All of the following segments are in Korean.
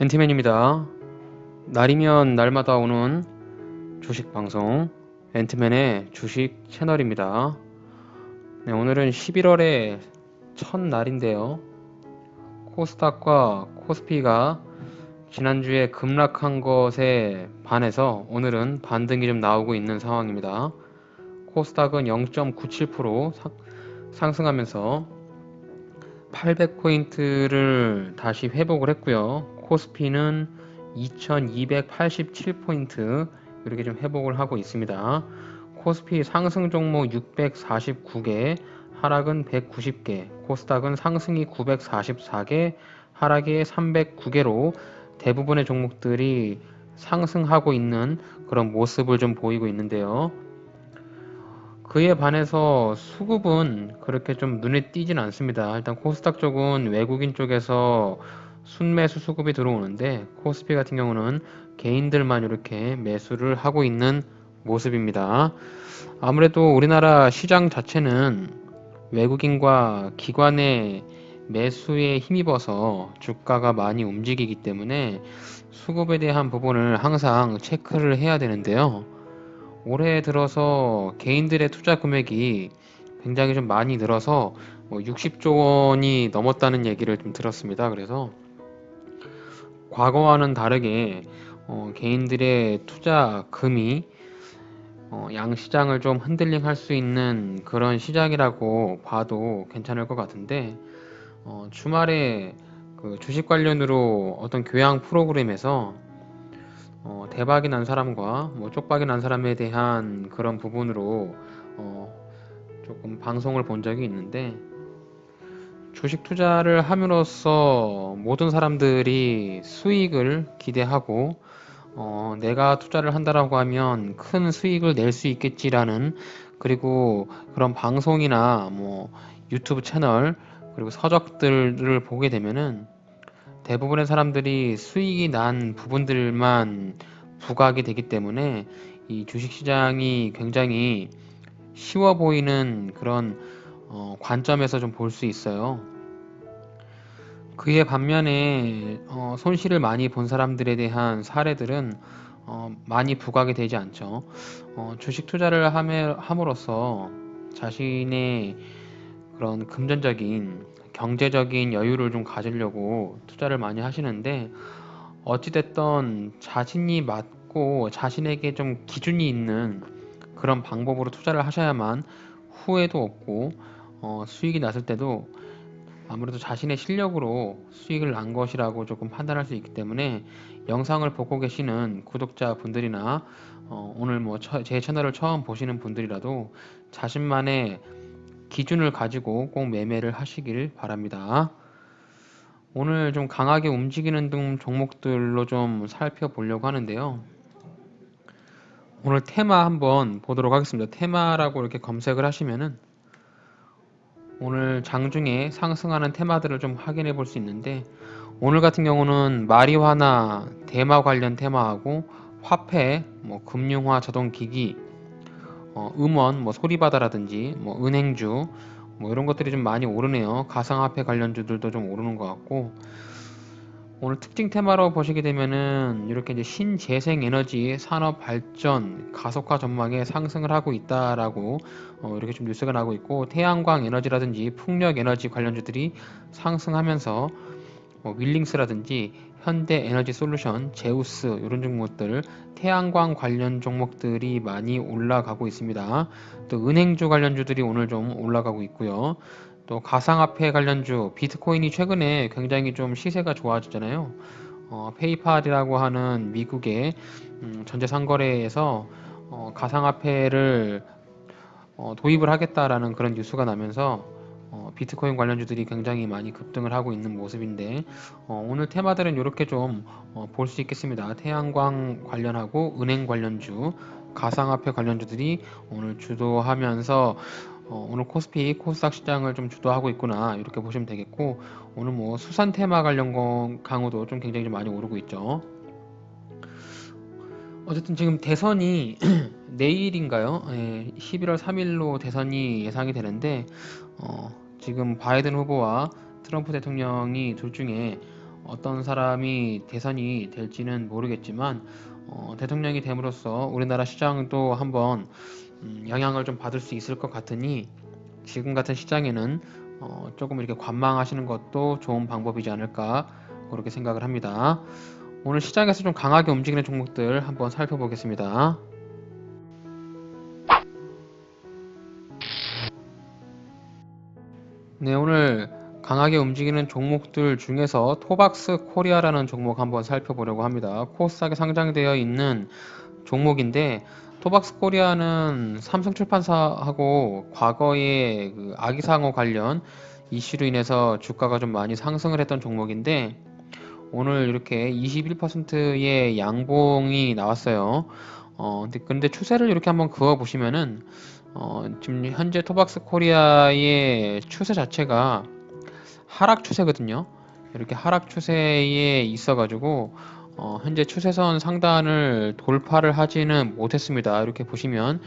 앤티맨입니다. 날이면 날마다 오는 주식 방송 앤티맨의 주식 채널입니다. 네, 오늘은 11월의 첫날인데요. 코스닥과 코스피가 지난주에 급락한 것에 반해서 오늘은 반등이 좀 나오고 있는 상황입니다. 코스닥은 0.97% 상승하면서 800포인트를 다시 회복을 했고요. 코스피는 2287포인트 이렇게 좀 회복을 하고 있습니다. 코스피 상승 종목 649개, 하락은 190개, 코스닥은 상승이 944개, 하락이 309개로 대부분의 종목들이 상승하고 있는 그런 모습을 좀 보이고 있는데요. 그에 반해서 수급은 그렇게 좀 눈에 띄진 않습니다. 일단 코스닥 쪽은 외국인 쪽에서 순매수 수급이 들어오는데 코스피 같은 경우는 개인들만 이렇게 매수를 하고 있는 모습입니다. 아무래도 우리나라 시장 자체는 외국인과 기관의 매수에 힘입어서 주가가 많이 움직이기 때문에 수급에 대한 부분을 항상 체크를 해야 되는데요. 올해 들어서 개인들의 투자 금액이 굉장히 좀 많이 늘어서 60조 원이 넘었다는 얘기를 좀 들었습니다. 그래서 과거와는 다르게 개인들의 투자금이 양시장을 좀 흔들링할 수 있는 그런 시장이라고 봐도 괜찮을 것 같은데 주말에 그 주식 관련으로 어떤 교양 프로그램에서 대박이 난 사람과 쪽박이 난 사람에 대한 그런 부분으로 조금 방송을 본 적이 있는데 주식 투자를 함으로써 모든 사람들이 수익을 기대하고 내가 투자를 한다라고 하면 큰 수익을 낼 수 있겠지라는 그리고 그런 방송이나 유튜브 채널 그리고 서적들을 보게 되면은 대부분의 사람들이 수익이 난 부분들만 부각이 되기 때문에 이 주식시장이 굉장히 쉬워 보이는 그런 관점에서 좀 볼 수 있어요. 그에 반면에 손실을 많이 본 사람들에 대한 사례들은 많이 부각이 되지 않죠. 주식 투자를 함으로써 자신의 그런 금전적인 경제적인 여유를 좀 가지려고 투자를 많이 하시는데 어찌됐던 자신이 맞고 자신에게 좀 기준이 있는 그런 방법으로 투자를 하셔야만 후회도 없고 수익이 났을 때도 아무래도 자신의 실력으로 수익을 난 것이라고 조금 판단할 수 있기 때문에 영상을 보고 계시는 구독자분들이나 오늘 제 채널을 처음 보시는 분들이라도 자신만의 기준을 가지고 꼭 매매를 하시길 바랍니다. 오늘 좀 강하게 움직이는 등 종목들로 좀 살펴보려고 하는데요. 오늘 테마 한번 보도록 하겠습니다. 테마라고 이렇게 검색을 하시면은 오늘 장중에 상승하는 테마들을 좀 확인해 볼 수 있는데 오늘 같은 경우는 마리화나 대마 관련 테마하고 화폐, 금융화 자동기기, 음원, 소리바다라든지 은행주 이런 것들이 좀 많이 오르네요. 가상화폐 관련주들도 좀 오르는 것 같고 오늘 특징 테마로 보시게 되면은 이렇게 이제 신재생에너지 산업 발전 가속화 전망에 상승을 하고 있다라고 이렇게 좀 뉴스가 나오고 있고 태양광 에너지라든지 풍력 에너지 관련주들이 상승하면서 윌링스라든지 현대에너지솔루션, 제우스 이런 종목들 태양광 관련 종목들이 많이 올라가고 있습니다. 또 은행주 관련주들이 오늘 좀 올라가고 있고요. 또 가상화폐 관련주 비트코인이 최근에 굉장히 좀 시세가 좋아졌잖아요. 페이팔이라고 하는 미국의 전자상거래에서 가상화폐를 도입을 하겠다라는 그런 뉴스가 나면서 비트코인 관련주들이 굉장히 많이 급등을 하고 있는 모습인데 오늘 테마들은 이렇게 좀 볼 수 있겠습니다. 태양광 관련하고 은행 관련주, 가상화폐 관련주들이 오늘 주도하면서 오늘 코스피, 코스닥 시장을 좀 주도하고 있구나 이렇게 보시면 되겠고 오늘 수산 테마 관련 강호도 좀 굉장히 좀 많이 오르고 있죠. 어쨌든 지금 대선이 내일인가요? 11월 3일로 대선이 예상이 되는데 지금 바이든 후보와 트럼프 대통령이 둘 중에 어떤 사람이 대선이 될지는 모르겠지만 대통령이 됨으로써 우리나라 시장도 한번 영향을 좀 받을 수 있을 것 같으니 지금 같은 시장에는 조금 이렇게 관망하시는 것도 좋은 방법이지 않을까 그렇게 생각을 합니다. 오늘 시장에서 좀 강하게 움직이는 종목들 한번 살펴보겠습니다. 네, 오늘 강하게 움직이는 종목들 중에서 토박스 코리아라는 종목 한번 살펴보려고 합니다. 코스닥에 상장되어 있는 종목인데 토박스 코리아는 삼성출판사하고 과거에 그 아기상어 관련 이슈로 인해서 주가가 좀 많이 상승을 했던 종목인데 오늘 이렇게 21%의 양봉이 나왔어요. 근데 추세를 이렇게 한번 그어 보시면은 지금 현재 토박스 코리아의 추세 자체가 하락 추세거든요. 이렇게 하락 추세에 있어가지고 현재 추세선 상단을 돌파를 하지는 못했습니다. 이렇게 보시면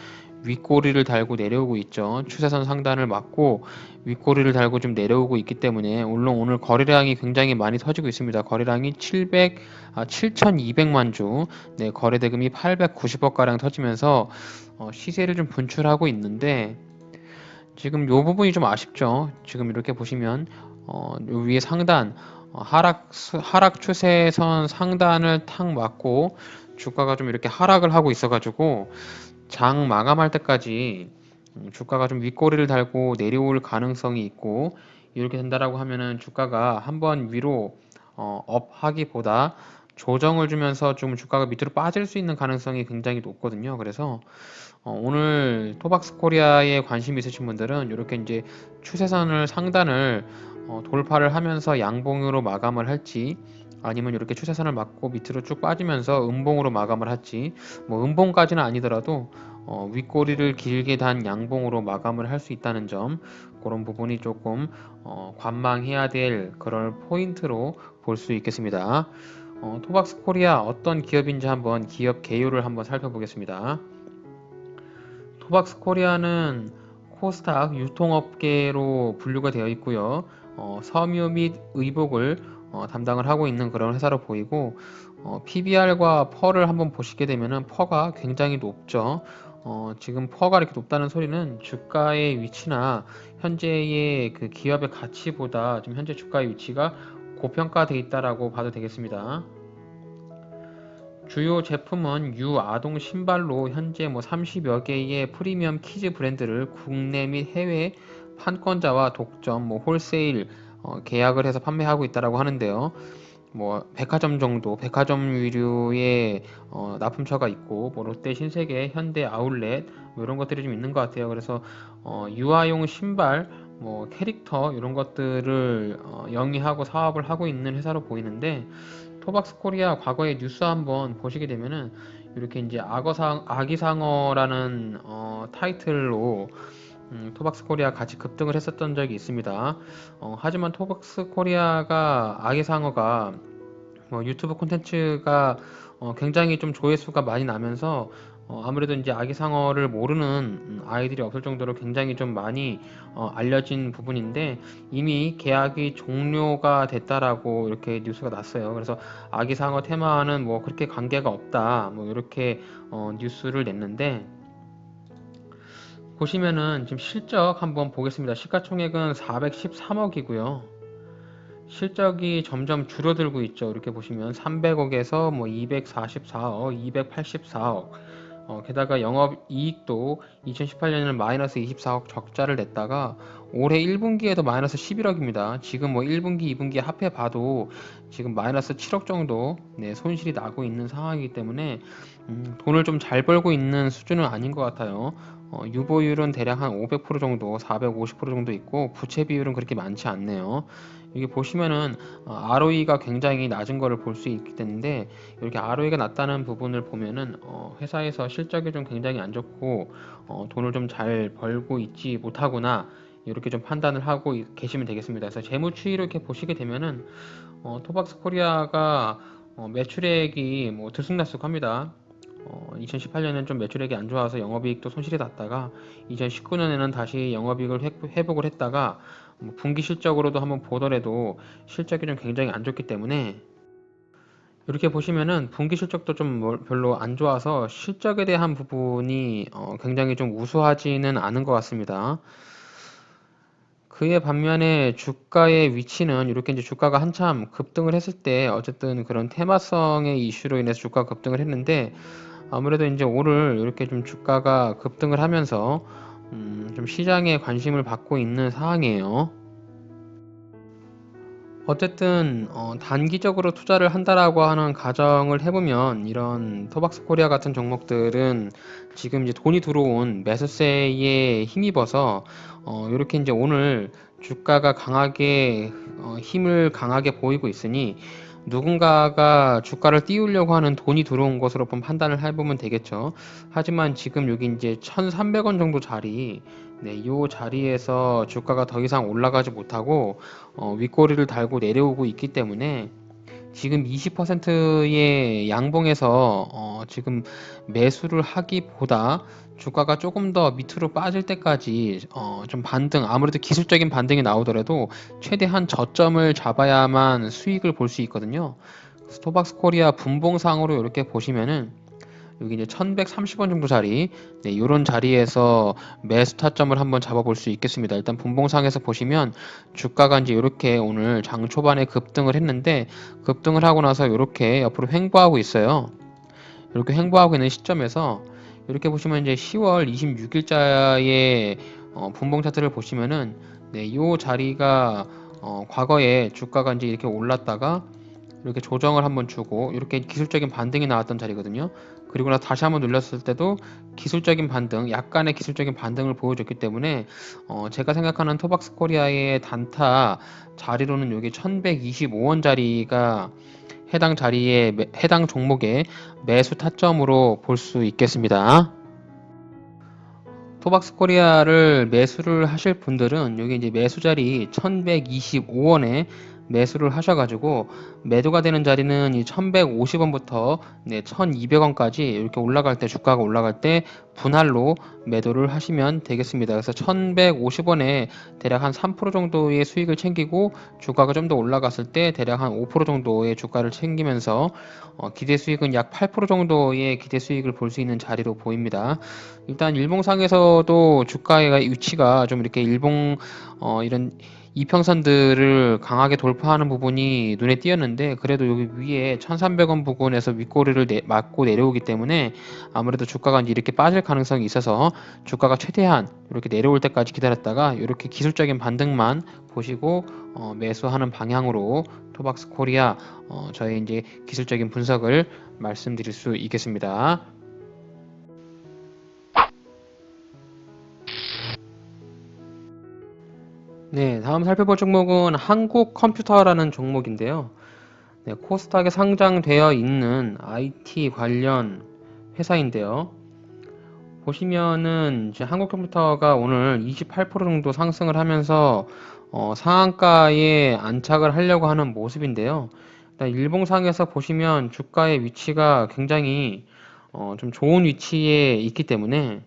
윗꼬리를 달고 내려오고 있죠. 추세선 상단을 맞고 윗꼬리를 달고 좀 내려오고 있기 때문에 물론 오늘 거래량이 굉장히 많이 터지고 있습니다. 거래량이 7,200만 주, 네, 거래 대금이 890억 가량 터지면서 시세를 좀 분출하고 있는데 지금 요 부분이 좀 아쉽죠. 지금 이렇게 보시면 요 위에 상단 하락 추세선 상단을 탁 맞고 주가가 좀 이렇게 하락을 하고 있어가지고 장 마감할 때까지 주가가 좀 윗꼬리를 달고 내려올 가능성이 있고 이렇게 된다라고 하면은 주가가 한번 위로 업 하기보다 조정을 주면서 좀 주가가 밑으로 빠질 수 있는 가능성이 굉장히 높거든요. 그래서 오늘 토박스 코리아에 관심 있으신 분들은 이렇게 이제 추세선을 상단을 돌파를 하면서 양봉으로 마감을 할지 아니면 이렇게 추세선을 맞고 밑으로 쭉 빠지면서 음봉으로 마감을 할지 뭐 음봉까지는 아니더라도 윗꼬리를 길게 단 양봉으로 마감을 할 수 있다는 점 그런 부분이 조금 관망해야 될 그런 포인트로 볼 수 있겠습니다. 토박스 코리아 어떤 기업인지 한번 기업 개요를 한번 살펴보겠습니다. 토박스 코리아는 코스닥 유통업계로 분류가 되어 있고요. 섬유 및 의복을 담당을 하고 있는 그런 회사로 보이고 PBR과 펄을 한번 보시게 되면은 펄가 굉장히 높죠. 지금 펄가 이렇게 높다는 소리는 주가의 위치나 현재의 그 기업의 가치보다 지금 현재 주가의 위치가 고평가되어 있다라고 봐도 되겠습니다. 주요 제품은 유아동 신발로 현재 뭐 30여 개의 프리미엄 키즈 브랜드를 국내 및 해외 판권자와 독점, 뭐 홀세일 계약을 해서 판매하고 있다라고 하는데요. 뭐 백화점 정도, 백화점 위류의 납품처가 있고, 뭐 롯데 신세계, 현대 아울렛 뭐 이런 것들이 좀 있는 것 같아요. 그래서 유아용 신발, 뭐 캐릭터 이런 것들을 영위하고 사업을 하고 있는 회사로 보이는데 토박스 코리아 과거의 뉴스 한번 보시게 되면은 이렇게 이제 아기상어라는 타이틀로 토박스 코리아 같이 급등을 했었던 적이 있습니다. 하지만 토박스 코리아가 아기상어가 유튜브 콘텐츠가 굉장히 좀 조회수가 많이 나면서 아무래도 이제 아기상어를 모르는 아이들이 없을 정도로 굉장히 좀 많이 알려진 부분인데 이미 계약이 종료가 됐다라고 이렇게 뉴스가 났어요. 그래서 아기상어 테마는 뭐 그렇게 관계가 없다. 뭐 이렇게 뉴스를 냈는데 보시면은 지금 실적 한번 보겠습니다. 시가총액은 413억이고요. 실적이 점점 줄어들고 있죠. 이렇게 보시면 300억에서 뭐 244억, 284억. 게다가 영업이익도 2018년에는 마이너스 24억 적자를 냈다가 올해 1분기에도 마이너스 11억입니다. 지금 뭐 1분기, 2분기 합해 봐도 지금 마이너스 7억 정도 네, 손실이 나고 있는 상황이기 때문에 돈을 좀 잘 벌고 있는 수준은 아닌 것 같아요. 유보율은 대략 한 500% 정도, 450% 정도 있고 부채 비율은 그렇게 많지 않네요. 여기 보시면은 ROE가 굉장히 낮은 거를 볼 수 있기 때문에 이렇게 ROE가 낮다는 부분을 보면은 회사에서 실적이 좀 굉장히 안 좋고 돈을 좀 잘 벌고 있지 못하구나 이렇게 좀 판단을 하고 계시면 되겠습니다. 그래서 재무 추이를 이렇게 보시게 되면은 토박스 코리아가 매출액이 뭐 들쑥날쑥합니다. 2018년에는 좀 매출액이 안 좋아서 영업이익도 손실이 났다가 2019년에는 다시 영업이익을 회복을 했다가 뭐 분기 실적으로도 한번 보더라도 실적이 좀 굉장히 안 좋기 때문에 이렇게 보시면은 분기 실적도 좀 별로 안 좋아서 실적에 대한 부분이 굉장히 좀 우수하지는 않은 것 같습니다. 그에 반면에 주가의 위치는 이렇게 이제 주가가 한참 급등을 했을 때 어쨌든 그런 테마성의 이슈로 인해서 주가가 급등을 했는데 아무래도 이제 오늘 이렇게 좀 주가가 급등을 하면서 좀 시장에 관심을 받고 있는 상황이에요. 어쨌든 단기적으로 투자를 한다라고 하는 가정을 해보면 이런 토박스 코리아 같은 종목들은 지금 이제 돈이 들어온 매수세에 힘입어서 이렇게 이제 오늘 주가가 강하게 힘을 강하게 보이고 있으니 누군가가 주가를 띄우려고 하는 돈이 들어온 것으로 판단을 해보면 되겠죠. 하지만 지금 여기 이제 1,300원 정도 자리, 네, 이 자리에서 주가가 더 이상 올라가지 못하고 윗꼬리를 달고 내려오고 있기 때문에 지금 20%의 양봉에서 지금 매수를 하기보다 주가가 조금 더 밑으로 빠질 때까지 좀 반등, 아무래도 기술적인 반등이 나오더라도 최대한 저점을 잡아야만 수익을 볼 수 있거든요. 스토박스 코리아 분봉상으로 이렇게 보시면은 여기 이제 1130원 정도 자리, 네, 이런 자리에서 매수 타점을 한번 잡아볼 수 있겠습니다. 일단 분봉상에서 보시면 주가가 이제 이렇게 오늘 장 초반에 급등을 했는데 급등을 하고 나서 이렇게 옆으로 횡보하고 있어요. 이렇게 횡보하고 있는 시점에서 이렇게 보시면 이제 10월 26일자의 분봉 차트를 보시면은 네, 이 자리가 과거에 주가가 이제 이렇게 올랐다가 이렇게 조정을 한번 주고 이렇게 기술적인 반등이 나왔던 자리거든요. 그리고 나서 다시 한번 눌렸을 때도 기술적인 반등, 약간의 기술적인 반등을 보여줬기 때문에 제가 생각하는 토박스 코리아의 단타 자리로는 여기 1125원 자리가 해당 자리에 해당 종목의 매수 타점으로 볼 수 있겠습니다. 토박스 코리아를 매수를 하실 분들은 여기 이제 매수 자리 1125원에 매수를 하셔가지고 매도가 되는 자리는 이 1150원부터 네, 1200원까지 이렇게 올라갈 때 주가가 올라갈 때 분할로 매도를 하시면 되겠습니다. 그래서 1150원에 대략 한 3% 정도의 수익을 챙기고 주가가 좀 더 올라갔을 때 대략 한 5% 정도의 주가를 챙기면서 기대 수익은 약 8% 정도의 기대 수익을 볼 수 있는 자리로 보입니다. 일단 일봉상에서도 주가의 위치가 좀 이렇게 이런 이평선들을 강하게 돌파하는 부분이 눈에 띄었는데 그래도 여기 위에 1300원 부근에서 윗꼬리를 맞고 내려오기 때문에 아무래도 주가가 이제 이렇게 빠질 가능성이 있어서 주가가 최대한 이렇게 내려올 때까지 기다렸다가 이렇게 기술적인 반등만 보시고 매수하는 방향으로 토박스 코리아 저의 이제 기술적인 분석을 말씀드릴 수 있겠습니다. 네, 다음 살펴볼 종목은 한국컴퓨터라는 종목인데요. 네, 코스닥에 상장되어 있는 IT 관련 회사인데요. 보시면은 이제 한국컴퓨터가 오늘 28% 정도 상승을 하면서 상한가에 안착을 하려고 하는 모습인데요. 일단 일봉상에서 보시면 주가의 위치가 굉장히 좀 좋은 위치에 있기 때문에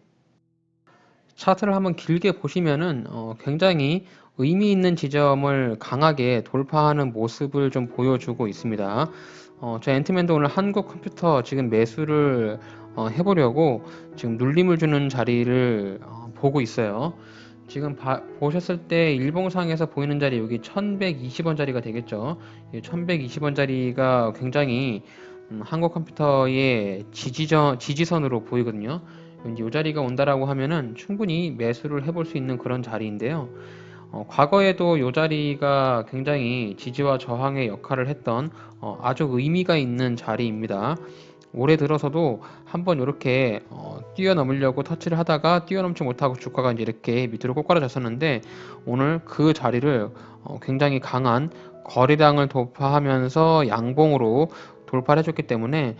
차트를 한번 길게 보시면은 굉장히 의미 있는 지점을 강하게 돌파하는 모습을 좀 보여주고 있습니다. 저 앤트맨도 오늘 한국 컴퓨터 지금 매수를 해보려고 지금 눌림을 주는 자리를 보고 있어요. 지금 보셨을 때 일봉상에서 보이는 자리 여기 1120원 자리가 되겠죠. 1120원 자리가 굉장히 한국 컴퓨터의 지지선으로 보이거든요. 이제 이 자리가 온다라고 하면은 충분히 매수를 해볼 수 있는 그런 자리인데요. 과거에도 이 자리가 굉장히 지지와 저항의 역할을 했던 아주 의미가 있는 자리입니다. 올해 들어서도 한번 이렇게 뛰어넘으려고 터치를 하다가 뛰어넘지 못하고 주가가 이제 이렇게 밑으로 꼬꾸라졌었는데 오늘 그 자리를 굉장히 강한 거래량을 돌파하면서 양봉으로 돌파를 해줬기 때문에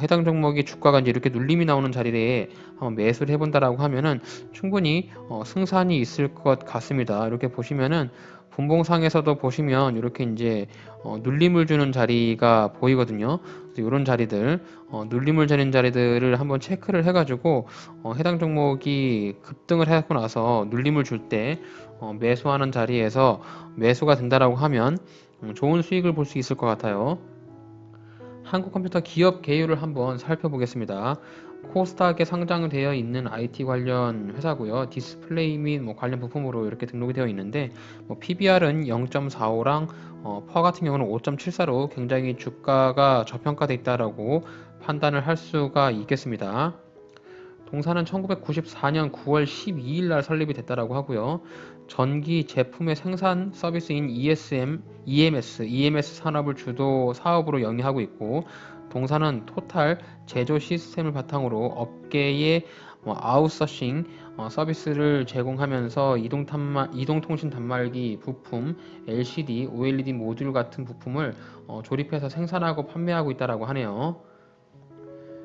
해당 종목이 주가가 이제 이렇게 눌림이 나오는 자리에 한번 매수를 해본다라고 하면은 충분히 승산이 있을 것 같습니다. 이렇게 보시면은 분봉상에서도 보시면 이렇게 이제 눌림을 주는 자리가 보이거든요. 그래서 이런 자리들, 눌림을 주는 자리들을 한번 체크를 해가지고 해당 종목이 급등을 하고 나서 눌림을 줄 때 매수하는 자리에서 매수가 된다라고 하면 좋은 수익을 볼 수 있을 것 같아요. 한국컴퓨터 기업 개요를 한번 살펴보겠습니다. 코스닥에 상장되어 있는 IT 관련 회사고요. 디스플레이 및 관련 부품으로 이렇게 등록이 되어 있는데 PBR은 0.45랑 퍼 같은 경우는 5.74로 굉장히 주가가 저평가되어 있다라고 판단을 할 수가 있겠습니다. 동사는 1994년 9월 12일 날 설립이 됐다라고 하고요. 전기 제품의 생산 서비스인 EMS 산업을 주도 사업으로 영위하고 있고, 동사는 토탈 제조 시스템을 바탕으로 업계의 아웃소싱 서비스를 제공하면서 이동통신 단말기 부품, LCD, OLED 모듈 같은 부품을 조립해서 생산하고 판매하고 있다라고 하네요.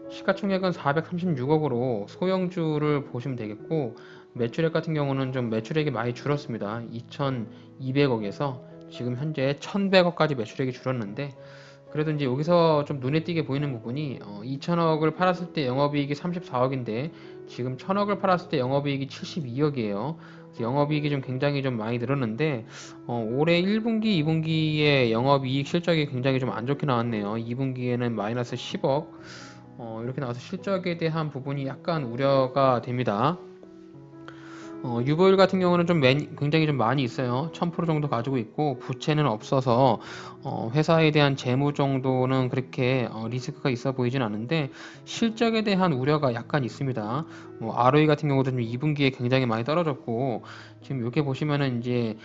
시가총액은 436억으로 소형주를 보시면 되겠고, 매출액 같은 경우는 좀 매출액이 많이 줄었습니다. 2,200억에서 지금 현재 1,100억까지 매출액이 줄었는데, 그래도 이제 여기서 좀 눈에 띄게 보이는 부분이 2,000억을 팔았을 때 영업이익이 34억인데 지금 1,000억을 팔았을 때 영업이익이 72억이에요. 영업이익이 좀 굉장히 좀 많이 늘었는데 올해 1분기, 2분기에 영업이익 실적이 굉장히 좀 안 좋게 나왔네요. 2분기에는 마이너스 10억 이렇게 나와서 실적에 대한 부분이 약간 우려가 됩니다. 유보율 같은 경우는 굉장히 좀 많이 있어요. 1000% 정도 가지고 있고 부채는 없어서 회사에 대한 재무 정도는 그렇게 리스크가 있어 보이진 않은데 실적에 대한 우려가 약간 있습니다. ROE 같은 경우도 좀 2분기에 굉장히 많이 떨어졌고 지금 이렇게 보시면은 이제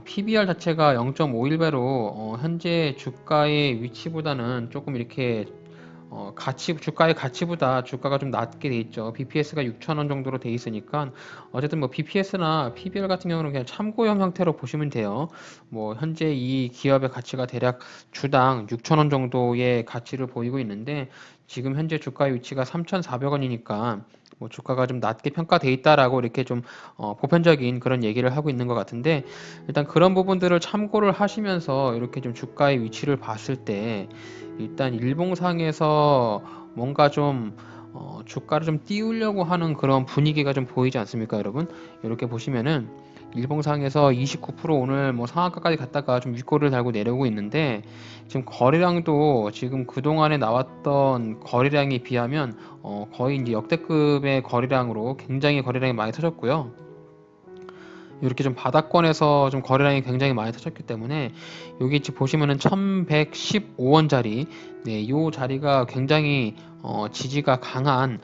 PBR 자체가 0.51배로 현재 주가의 위치보다는 조금 이렇게 주가의 가치보다 주가가 좀 낮게 돼 있죠. BPS가 6,000원 정도로 돼 있으니까 어쨌든 BPS나 PBR 같은 경우는 그냥 참고형 형태로 보시면 돼요. 현재 이 기업의 가치가 대략 주당 6,000원 정도의 가치를 보이고 있는데 지금 현재 주가의 위치가 3,400원이니까 주가가 좀 낮게 평가돼 있다라고 이렇게 좀 보편적인 그런 얘기를 하고 있는 것 같은데 일단 그런 부분들을 참고를 하시면서 이렇게 좀 주가의 위치를 봤을 때 일단 일봉상에서 뭔가 좀 주가를 좀 띄우려고 하는 그런 분위기가 좀 보이지 않습니까, 여러분? 이렇게 보시면은 일봉상에서 29% 오늘 상한가까지 갔다가 좀 윗골을 달고 내려오고 있는데 지금 거래량도 지금 그동안에 나왔던 거래량에 비하면 거의 이제 역대급의 거래량으로 굉장히 거래량이 많이 터졌고요. 이렇게 좀 바닥권에서 좀 거래량이 굉장히 많이 터졌기 때문에 여기 지금 보시면은 1115원짜리 이 자리가 굉장히 지지가 강한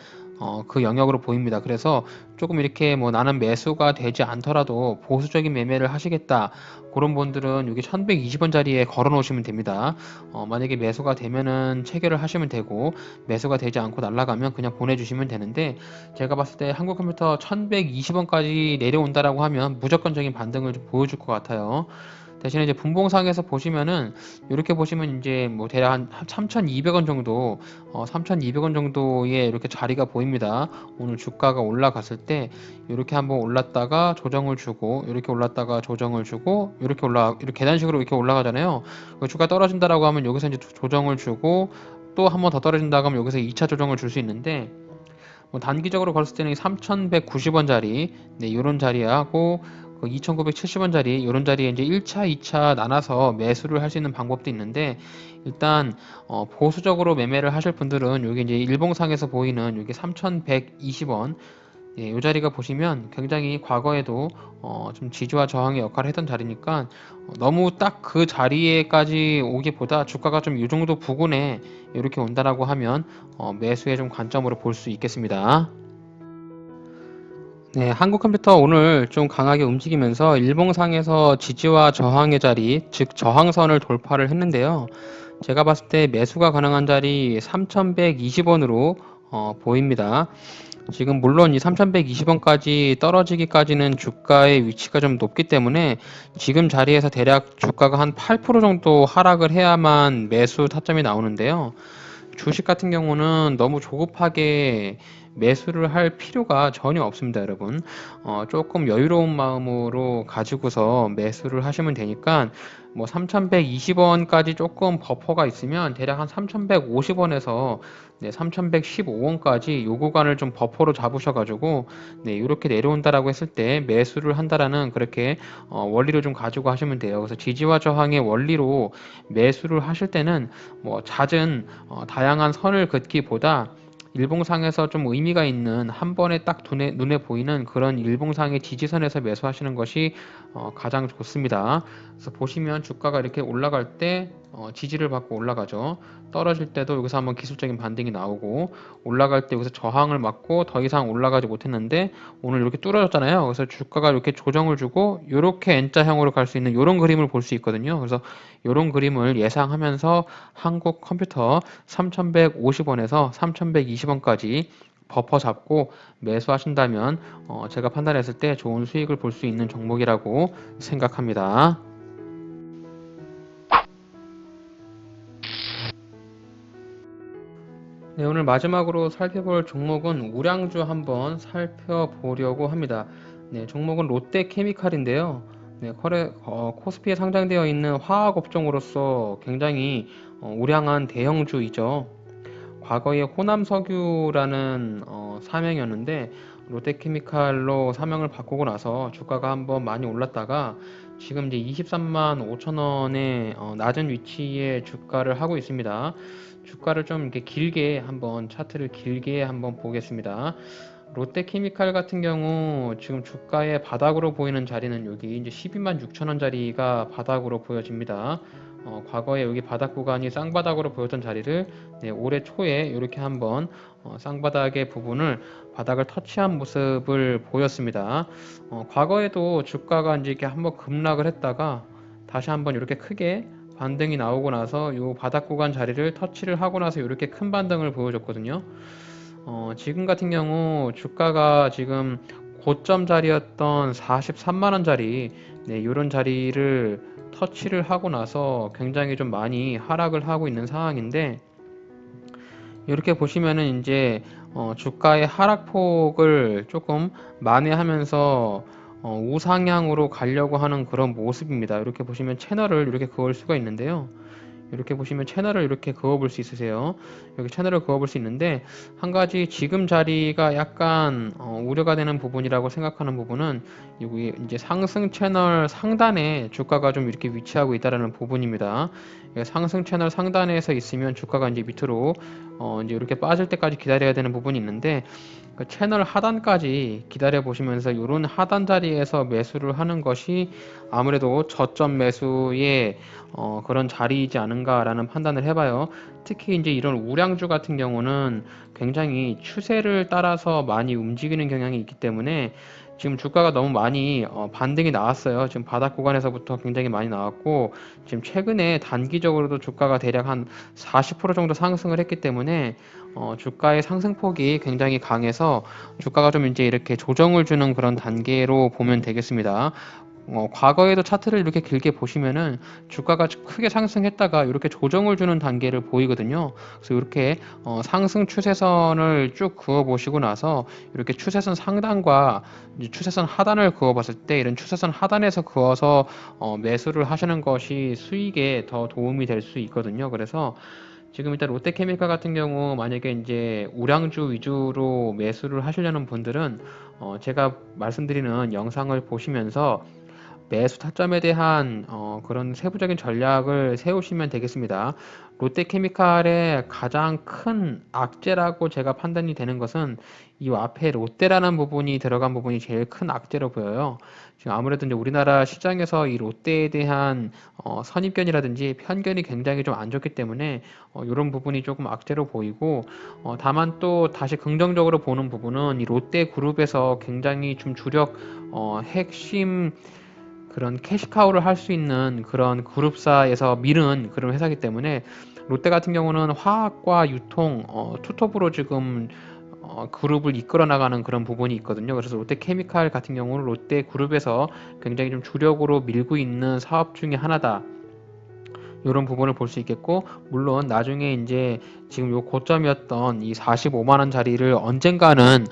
그 영역으로 보입니다. 그래서 조금 이렇게 나는 매수가 되지 않더라도 보수적인 매매를 하시겠다. 그런 분들은 여기 1120원짜리에 걸어 놓으시면 됩니다. 만약에 매수가 되면은 체결을 하시면 되고 매수가 되지 않고 날아가면 그냥 보내주시면 되는데 제가 봤을 때 한국컴퓨터 1120원까지 내려온다라고 하면 무조건적인 반등을 좀 보여줄 것 같아요. 대신에 이제 분봉상에서 보시면은 이렇게 보시면 이제 대략 한 3,200원 정도 3,200원 정도의 이렇게 자리가 보입니다. 오늘 주가가 올라갔을 때 이렇게 한번 올랐다가 조정을 주고 이렇게 올랐다가 조정을 주고 이렇게 계단식으로 이렇게 올라가잖아요. 주가 떨어진다라고 하면 여기서 이제 조정을 주고 또 한 번 더 떨어진다고 하면 여기서 2차 조정을 줄 수 있는데 단기적으로 봤을 때는 3,190원짜리 이런 자리하고 2,970원짜리 이런 자리에 이제 1차, 2차 나눠서 매수를 할 수 있는 방법도 있는데 일단 보수적으로 매매를 하실 분들은 여기 이제 일봉상에서 보이는 여기 3,120원 이 자리가 보시면 굉장히 과거에도 좀 지지와 저항의 역할을 했던 자리니까 너무 딱 그 자리에까지 오기보다 주가가 좀 이 정도 부근에 이렇게 온다라고 하면 매수의 좀 관점으로 볼 수 있겠습니다. 네, 한국컴퓨터 오늘 좀 강하게 움직이면서 일봉상에서 지지와 저항의 자리, 즉 저항선을 돌파를 했는데요. 제가 봤을 때 매수가 가능한 자리 3,120원으로 보입니다. 지금 물론 이 3120원까지 떨어지기까지는 주가의 위치가 좀 높기 때문에 지금 자리에서 대략 주가가 한 8% 정도 하락을 해야만 매수 타점이 나오는데요. 주식 같은 경우는 너무 조급하게 매수를 할 필요가 전혀 없습니다, 여러분. 조금 여유로운 마음으로 가지고서 매수를 하시면 되니까 뭐 3,120원까지 조금 버퍼가 있으면 대략 한 3,150원에서 네, 3,115원까지 요 구간을 좀 버퍼로 잡으셔가지고 네, 이렇게 내려온다라고 했을 때 매수를 한다라는 그렇게 원리를 좀 가지고 하시면 돼요. 그래서 지지와 저항의 원리로 매수를 하실 때는 뭐 잦은 다양한 선을 긋기보다 일봉상에서 좀 의미가 있는 한 번에 딱 눈에 보이는 그런 일봉상의 지지선에서 매수하시는 것이 가장 좋습니다. 그래서 보시면 주가가 이렇게 올라갈 때 지지를 받고 올라가죠. 떨어질 때도 여기서 한번 기술적인 반등이 나오고 올라갈 때 여기서 저항을 맞고 더 이상 올라가지 못했는데 오늘 이렇게 뚫어졌잖아요. 그래서 주가가 이렇게 조정을 주고 이렇게 N자형으로 갈 수 있는 이런 그림을 볼 수 있거든요. 그래서 이런 그림을 예상하면서 한국 컴퓨터 3,150원에서 3,120원까지 버퍼 잡고 매수하신다면 제가 판단했을 때 좋은 수익을 볼 수 있는 종목이라고 생각합니다. 네, 오늘 마지막으로 살펴볼 종목은 우량주 한번 살펴보려고 합니다. 네, 종목은 롯데케미칼인데요. 네, 코스피에 상장되어 있는 화학 업종으로서 굉장히 우량한 대형주이죠. 과거에 호남석유라는 사명이었는데 롯데케미칼로 사명을 바꾸고 나서 주가가 한번 많이 올랐다가 지금 이제 23만 5천 원의 낮은 위치에 주가를 하고 있습니다. 주가를 좀 이렇게 길게 한번 차트를 길게 한번 보겠습니다. 롯데케미칼 같은 경우 지금 주가의 바닥으로 보이는 자리는 여기 이제 12만 6천 원짜리가 바닥으로 보여집니다. 과거에 여기 바닥 구간이 쌍바닥으로 보였던 자리를 네, 올해 초에 이렇게 한번 쌍바닥의 부분을 바닥을 터치한 모습을 보였습니다. 과거에도 주가가 이제 이렇게 한번 급락을 했다가 다시 한번 이렇게 크게 반등이 나오고 나서 이 바닥 구간 자리를 터치를 하고 나서 이렇게 큰 반등을 보여줬거든요. 지금 같은 경우 주가가 지금 고점 자리였던 43만 원짜리 네, 이런 자리를 터치를 하고 나서 굉장히 좀 많이 하락을 하고 있는 상황인데 이렇게 보시면은 이제 주가의 하락폭을 조금 만회하면서 우상향으로 가려고 하는 그런 모습입니다. 이렇게 보시면 채널을 이렇게 그을 수가 있는데요. 이렇게 보시면 채널을 이렇게 그어볼 수 있으세요. 여기 채널을 그어볼 수 있는데 한 가지 지금 자리가 약간 우려가 되는 부분이라고 생각하는 부분은 여기 이제 상승 채널 상단에 주가가 좀 이렇게 위치하고 있다는 부분입니다. 상승 채널 상단에서 있으면 주가가 이제 밑으로 이제 이렇게 빠질 때까지 기다려야 되는 부분이 있는데 그 채널 하단까지 기다려 보시면서 이런 하단 자리에서 매수를 하는 것이 아무래도 저점 매수의 그런 자리이지 않은가라는 판단을 해봐요. 특히 이제 이런 우량주 같은 경우는 굉장히 추세를 따라서 많이 움직이는 경향이 있기 때문에 지금 주가가 너무 많이 반등이 나왔어요. 지금 바닥 구간에서부터 굉장히 많이 나왔고 지금 최근에 단기적으로도 주가가 대략 한 40% 정도 상승을 했기 때문에 주가의 상승폭이 굉장히 강해서 주가가 좀 이제 이렇게 조정을 주는 그런 단계로 보면 되겠습니다. 과거에도 차트를 이렇게 길게 보시면은 주가가 크게 상승했다가 이렇게 조정을 주는 단계를 보이거든요. 그래서 이렇게 상승 추세선을 쭉 그어 보시고 나서 이렇게 추세선 상단과 추세선 하단을 그어 봤을 때 이런 추세선 하단에서 그어서 매수를 하시는 것이 수익에 더 도움이 될 수 있거든요. 그래서 지금 일단 롯데케미칼 같은 경우 만약에 이제 우량주 위주로 매수를 하시려는 분들은 제가 말씀드리는 영상을 보시면서 매수 타점에 대한 그런 세부적인 전략을 세우시면 되겠습니다. 롯데케미칼의 가장 큰 악재라고 제가 판단이 되는 것은 이 앞에 롯데라는 부분이 들어간 부분이 제일 큰 악재로 보여요. 지금 아무래도 이제 우리나라 시장에서 이 롯데에 대한 선입견이라든지 편견이 굉장히 좀 안 좋기 때문에 이런 부분이 조금 악재로 보이고 다만 또 다시 긍정적으로 보는 부분은 이 롯데 그룹에서 굉장히 좀 주력 핵심 그런 캐시카우를 할 수 있는 그런 그룹사에서 미른 그런 회사이기 때문에 롯데 같은 경우는 화학과 유통, 투톱으로 지금 그룹을 이끌어 나가는 그런 부분이 있거든요. 그래서 롯데케미칼 같은 경우는 롯데 그룹에서 굉장히 좀 주력으로 밀고 있는 사업 중에 하나다. 이런 부분을 볼 수 있겠고, 물론 나중에 이제 지금 요 고점이었던 이 45만 원짜리를 언젠가는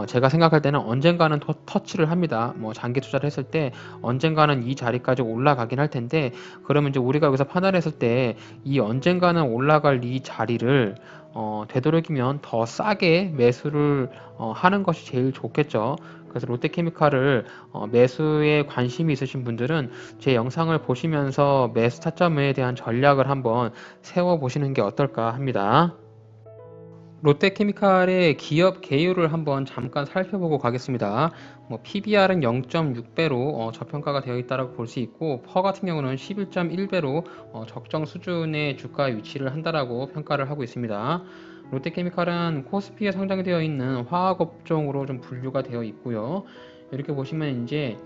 제가 생각할 때는 언젠가는 터치를 합니다. 뭐 장기 투자를 했을 때 언젠가는 이 자리까지 올라가긴 할 텐데, 그러면 이제 우리가 여기서 판단했을 때 이 언젠가는 올라갈 이 자리를 되도록이면 더 싸게 매수를 하는 것이 제일 좋겠죠. 그래서 롯데케미칼을 매수에 관심이 있으신 분들은 제 영상을 보시면서 매수 타점에 대한 전략을 한번 세워보시는 게 어떨까 합니다. 롯데케미칼의 기업 개요를 한번 잠깐 살펴보고 가겠습니다. PBR은 0.6배로 저평가가 되어 있다고 볼 수 있고, 퍼 같은 경우는 11.1배로 적정 수준의 주가 위치를 한다라고 평가를 하고 있습니다. 롯데케미칼은 코스피에 상장되어 있는 화학업종으로 좀 분류가 되어 있고요. 이렇게 보시면 이제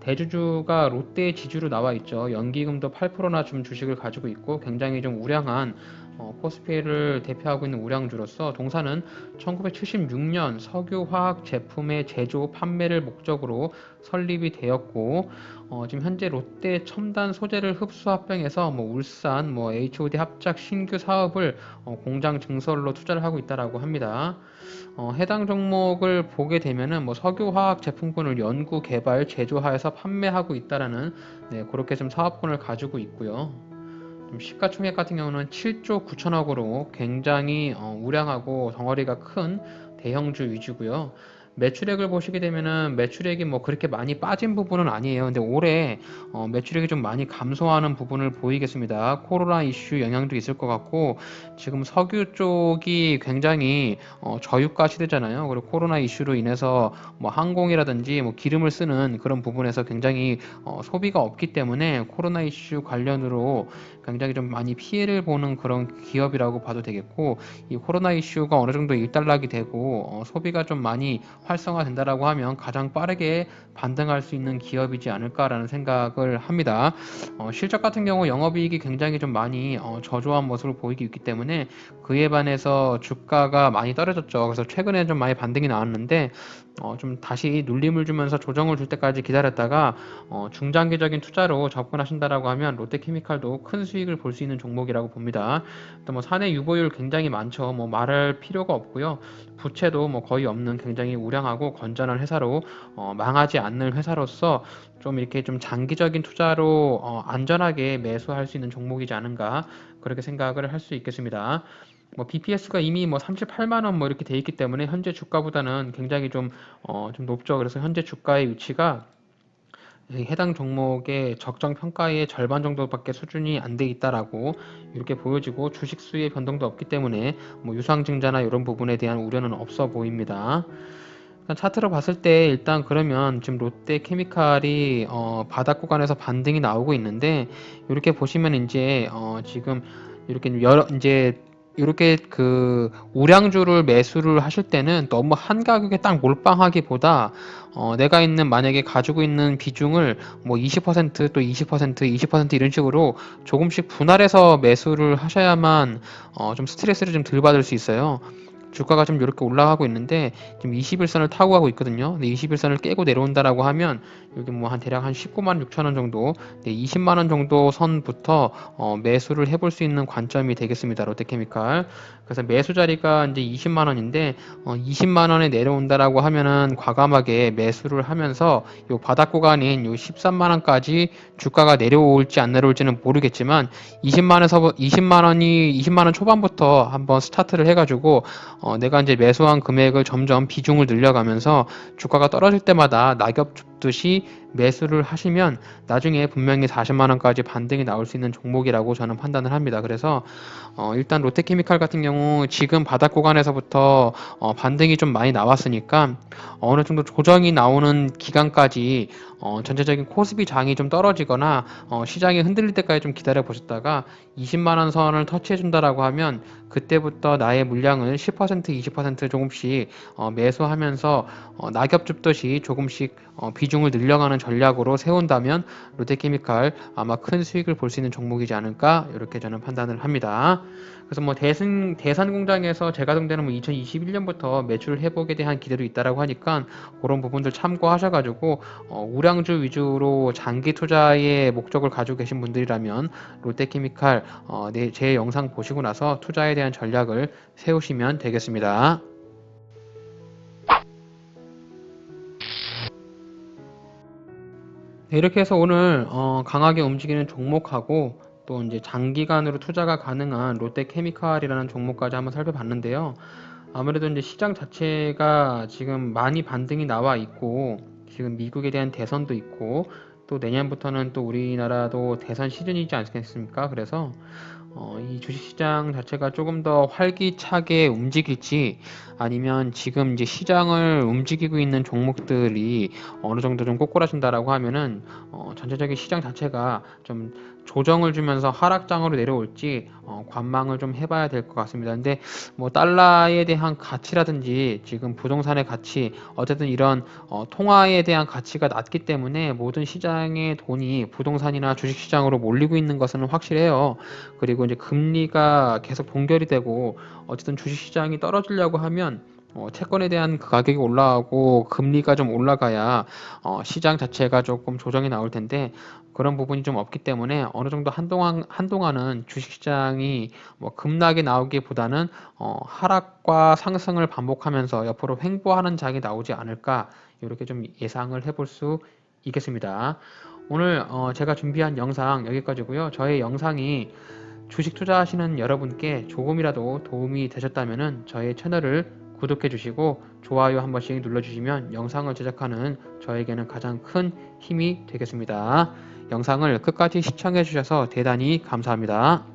대주주가 롯데 지주로 나와 있죠. 연기금도 8%나 좀 주식을 가지고 있고 굉장히 좀 우량한 코스피를 대표하고 있는 우량주로서 동사는 1976년 석유화학 제품의 제조 판매를 목적으로 설립이 되었고 지금 현재 롯데 첨단 소재를 흡수 합병해서 울산, HOD 합작 신규 사업을 공장 증설로 투자를 하고 있다라고 합니다. 해당 종목을 보게 되면은 석유화학 제품군을 연구, 개발, 제조하여서 판매하고 있다라는 그렇게 좀 사업군을 가지고 있고요. 좀 시가총액 같은 경우는 7조 9천억으로 굉장히 우량하고 덩어리가 큰 대형주 위주고요. 매출액을 보시게 되면은 매출액이 그렇게 많이 빠진 부분은 아니에요. 근데 올해 매출액이 좀 많이 감소하는 부분을 보이겠습니다. 코로나 이슈 영향도 있을 것 같고 지금 석유 쪽이 굉장히 저유가 시대잖아요. 그리고 코로나 이슈로 인해서 항공이라든지 기름을 쓰는 그런 부분에서 굉장히 소비가 없기 때문에 코로나 이슈 관련으로 굉장히 좀 많이 피해를 보는 그런 기업이라고 봐도 되겠고, 이 코로나 이슈가 어느 정도 일단락이 되고 소비가 좀 많이 활성화된다라고 하면 가장 빠르게 반등할 수 있는 기업이지 않을까라는 생각을 합니다. 실적 같은 경우 영업이익이 굉장히 좀 많이 저조한 모습을 보이고 있기 때문에 그에 반해서 주가가 많이 떨어졌죠. 그래서 최근에 좀 많이 반등이 나왔는데 좀 다시 눌림을 주면서 조정을 줄 때까지 기다렸다가 중장기적인 투자로 접근하신다라고 하면 롯데케미칼도 큰 수익을 볼 수 있는 종목이라고 봅니다. 또 사내 유보율 굉장히 많죠. 말할 필요가 없고요. 부채도 거의 없는 굉장히 우량하고 건전한 회사로 망하지 않는 회사로서 좀 이렇게 좀 장기적인 투자로 안전하게 매수할 수 있는 종목이지 않은가 그렇게 생각을 할 수 있겠습니다. BPS가 이미 38만 원 이렇게 돼 있기 때문에 현재 주가보다는 굉장히 좀 높죠. 그래서 현재 주가의 위치가 해당 종목의 적정 평가의 절반 정도밖에 수준이 안 돼 있다라고 이렇게 보여지고 주식 수의 변동도 없기 때문에 유상증자나 이런 부분에 대한 우려는 없어 보입니다. 일단 차트로 봤을 때 일단 그러면 지금 롯데케미칼이 바닥 구간에서 반등이 나오고 있는데 이렇게 보시면 이제 지금 이렇게 여러 이제 이렇게 그 우량주를 매수를 하실 때는 너무 한 가격에 딱 몰빵하기보다 내가 있는 만약에 가지고 있는 비중을 20%또 20%, 20% 이런 식으로 조금씩 분할해서 매수를 하셔야만 좀 스트레스를 좀 덜 받을 수 있어요. 주가가 좀 이렇게 올라가고 있는데 지금 21선을 타고 가고 있거든요. 근데 21선을 깨고 내려온다라고 하면 여기 한 대략 한 19만 6천 원 정도, 20만 원 정도 선부터 매수를 해볼 수 있는 관점이 되겠습니다. 롯데케미칼. 그래서 매수 자리가 이제 20만 원인데 20만 원에 내려온다라고 하면은 과감하게 매수를 하면서 요 바닥 구간인 요 13만 원까지 주가가 내려올지 안 내려올지는 모르겠지만 20만 원이 20만 원 초반부터 한번 스타트를 해가지고 내가 이제 매수한 금액을 점점 비중을 늘려가면서 주가가 떨어질 때마다 낙엽 줍듯이 매수를 하시면 나중에 분명히 40만 원까지 반등이 나올 수 있는 종목이라고 저는 판단을 합니다. 그래서 일단 롯데케미칼 같은 경우 지금 바닥 구간에서부터 반등이 좀 많이 나왔으니까 어느 정도 조정이 나오는 기간까지 전체적인 코스피 장이 좀 떨어지거나 시장이 흔들릴 때까지 좀 기다려 보셨다가 20만 원 선을 터치해 준다라고 하면 그때부터 나의 물량을 10%, 20% 조금씩 매수하면서 낙엽 줍듯이 조금씩 비중 비중을 늘려가는 전략으로 세운다면 롯데케미칼 아마 큰 수익을 볼 수 있는 종목이지 않을까 이렇게 저는 판단을 합니다. 그래서 뭐 대산 공장에서 재가동되는 뭐 2021년부터 매출 회복에 대한 기대도 있다라고 하니까 그런 부분들 참고하셔가지고 우량주 위주로 장기 투자의 목적을 가지고 계신 분들이라면 롯데케미칼 제 영상 보시고 나서 투자에 대한 전략을 세우시면 되겠습니다. 네, 이렇게 해서 오늘 강하게 움직이는 종목하고 또 이제 장기간으로 투자가 가능한 롯데케미칼이라는 종목까지 한번 살펴봤는데요. 아무래도 이제 시장 자체가 지금 많이 반등이 나와 있고 지금 미국에 대한 대선도 있고 또 내년부터는 또 우리나라도 대선 시즌이지 않겠습니까? 그래서 이 주식시장 자체가 조금 더 활기차게 움직일지 아니면 지금 이제 시장을 움직이고 있는 종목들이 어느 정도 좀 꼬꾸라진다라고 하면은 전체적인 시장 자체가 좀 조정을 주면서 하락장으로 내려올지 관망을 좀 해봐야 될 것 같습니다. 근데 뭐 달러에 대한 가치라든지 지금 부동산의 가치 어쨌든 이런 통화에 대한 가치가 낮기 때문에 모든 시장의 돈이 부동산이나 주식시장으로 몰리고 있는 것은 확실해요. 그리고 이제 금리가 계속 동결이 되고 어쨌든 주식시장이 떨어지려고 하면 채권에 대한 그 가격이 올라가고 금리가 좀 올라가야 시장 자체가 조금 조정이 나올 텐데 그런 부분이 좀 없기 때문에 어느 정도 한동안은 주식시장이 뭐 급락이 나오기보다는 하락과 상승을 반복하면서 옆으로 횡보하는 장이 나오지 않을까 이렇게 좀 예상을 해볼 수 있겠습니다. 오늘 제가 준비한 영상 여기까지고요. 저의 영상이 주식 투자하시는 여러분께 조금이라도 도움이 되셨다면 저의 채널을 구독해 주시고 좋아요 한 번씩 눌러주시면 영상을 제작하는 저에게는 가장 큰 힘이 되겠습니다. 영상을 끝까지 시청해 주셔서 대단히 감사합니다.